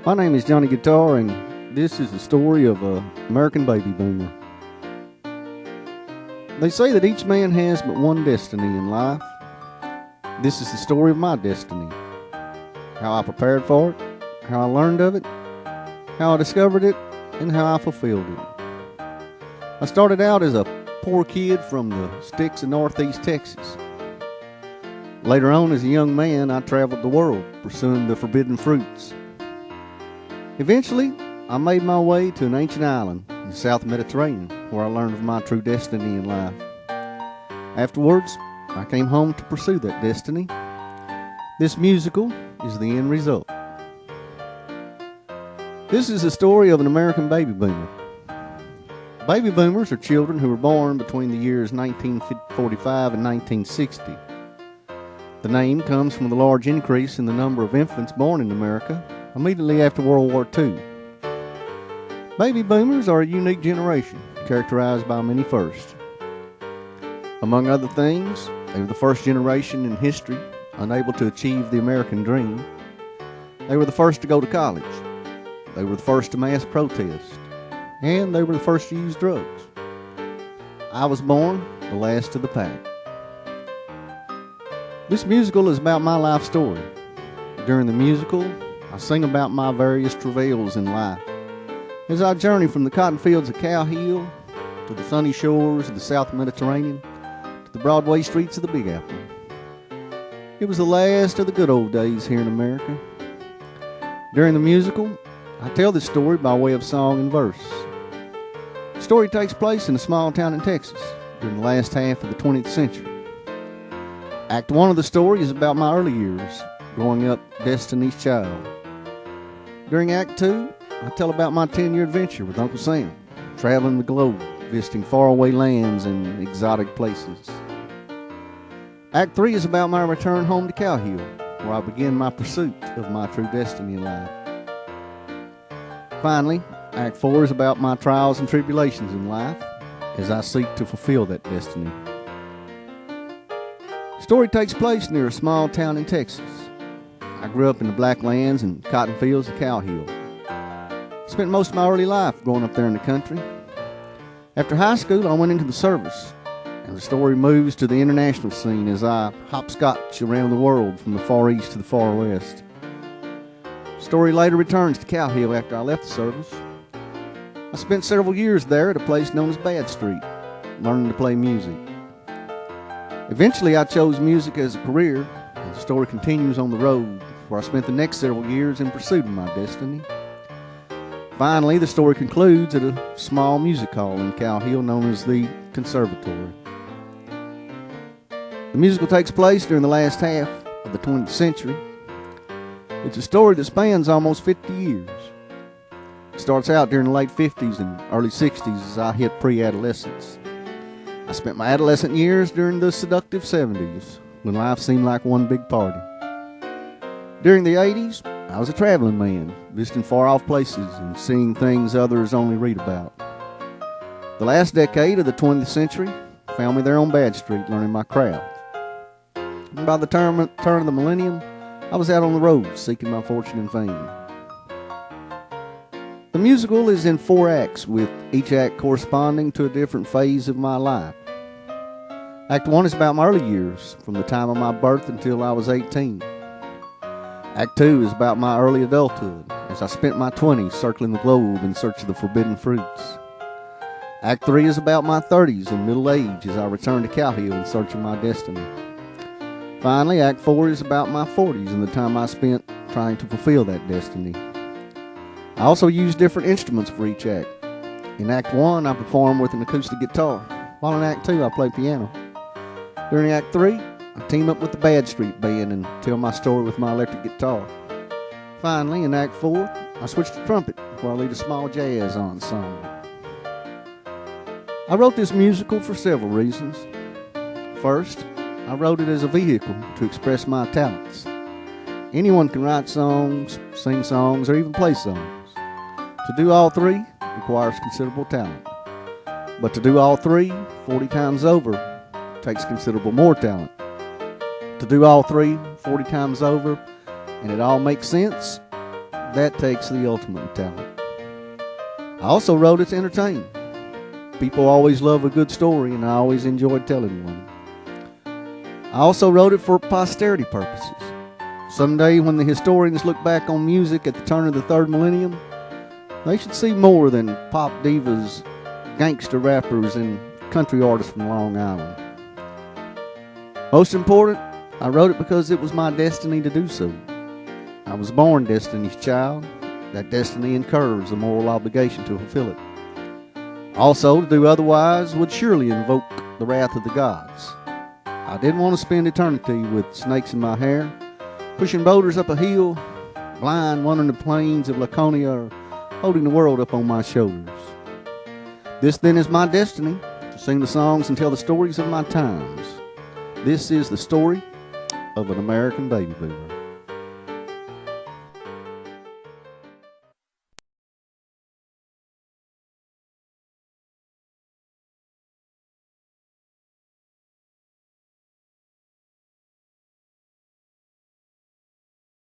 My name is Johnny Guitar, and this is the story of an American baby boomer. They say that each man has but one destiny in life. This is the story of my destiny. How I prepared for it, how I learned of it, how I discovered it, and how I fulfilled it. I started out as a poor kid from the sticks of northeast Texas. Later on, as a young man, I traveled the world pursuing the forbidden fruits. Eventually, I made my way to an ancient island in the South Mediterranean, where I learned of my true destiny in life. Afterwards, I came home to pursue that destiny. This musical is the end result. This is the story of an American baby boomer. Baby boomers are children who were born between the years 1945 and 1960. The name comes from the large increase in the number of infants born in America immediately after World War II. Baby boomers are a unique generation, characterized by many firsts. Among other things, they were the first generation in history unable to achieve the American dream. They were the first to go to college. They were the first to mass protest. And they were the first to use drugs. I was born the last of the pack. This musical is about my life story. During the musical, I sing about my various travails in life as I journey from the cotton fields of Cow Hill to the sunny shores of the South Mediterranean to the Broadway streets of the Big Apple. It was the last of the good old days here in America. During the musical, I tell this story by way of song and verse. The story takes place in a small town in Texas during the last half of the 20th century. Act 1 of the story is about my early years, growing up Destiny's Child. During Act 2, I tell about my 10-year adventure with Uncle Sam, traveling the globe, visiting faraway lands and exotic places. Act 3 is about my return home to Cow Hill, where I begin my pursuit of my true destiny in life. Finally, Act 4 is about my trials and tribulations in life as I seek to fulfill that destiny. The story takes place near a small town in Texas. I grew up in the black lands and cotton fields of Cow Hill. Spent most of my early life growing up there in the country. After high school, I went into the service, and the story moves to the international scene as I hopscotch around the world from the Far East to the Far West. The story later returns to Cow Hill after I left the service. I spent several years there at a place known as Bad Street, learning to play music. Eventually, I chose music as a career, and the story continues on the road, where I spent the next several years in pursuit of my destiny. Finally, the story concludes at a small music hall in Cow Hill known as the Conservatory. The musical takes place during the last half of the 20th century. It's a story that spans almost 50 years. It starts out during the late 50s and early 60s as I hit pre-adolescence. I spent my adolescent years during the seductive 70s, when life seemed like one big party. During the 80s, I was a traveling man, visiting far-off places and seeing things others only read about. The last decade of the 20th century found me there on Bad Street learning my craft. And by the turn of the millennium, I was out on the road seeking my fortune and fame. The musical is in 4 acts, with each act corresponding to a different phase of my life. Act 1 is about my early years, from the time of my birth until I was 18. Act 2 is about my early adulthood, as I spent my 20s circling the globe in search of the forbidden fruits. Act 3 is about my 30s and middle age, as I return to Cow Hill in search of my destiny. Finally, Act 4 is about my 40s and the time I spent trying to fulfill that destiny. I also use different instruments for each act. In Act 1, I perform with an acoustic guitar, while in Act 2, I play piano. During Act 3, I team up with the Bad Street Band and tell my story with my electric guitar. Finally, in Act 4, I switch to trumpet, where I lead a small jazz ensemble. I wrote this musical for several reasons. First, I wrote it as a vehicle to express my talents. Anyone can write songs, sing songs, or even play songs. To do all 3 requires considerable talent. But to do all 3 40 times over takes considerable more talent. To do all 3 40 times over and it all makes sense that takes the ultimate talent. I also wrote it to entertain. People always love a good story, and I always enjoyed telling one. I also wrote it for posterity purposes. Someday, when the historians look back on music at the turn of the third millennium, they should see more than pop divas, gangster rappers, and country artists from Long Island. Most important, I wrote it because it was my destiny to do so. I was born Destiny's child. That destiny incurs a moral obligation to fulfill it. Also, to do otherwise would surely invoke the wrath of the gods. I didn't want to spend eternity with snakes in my hair, pushing boulders up a hill, blind wandering the plains of Laconia, or holding the world up on my shoulders. This then is my destiny, to sing the songs and tell the stories of my times. This is the story of an American baby boomer.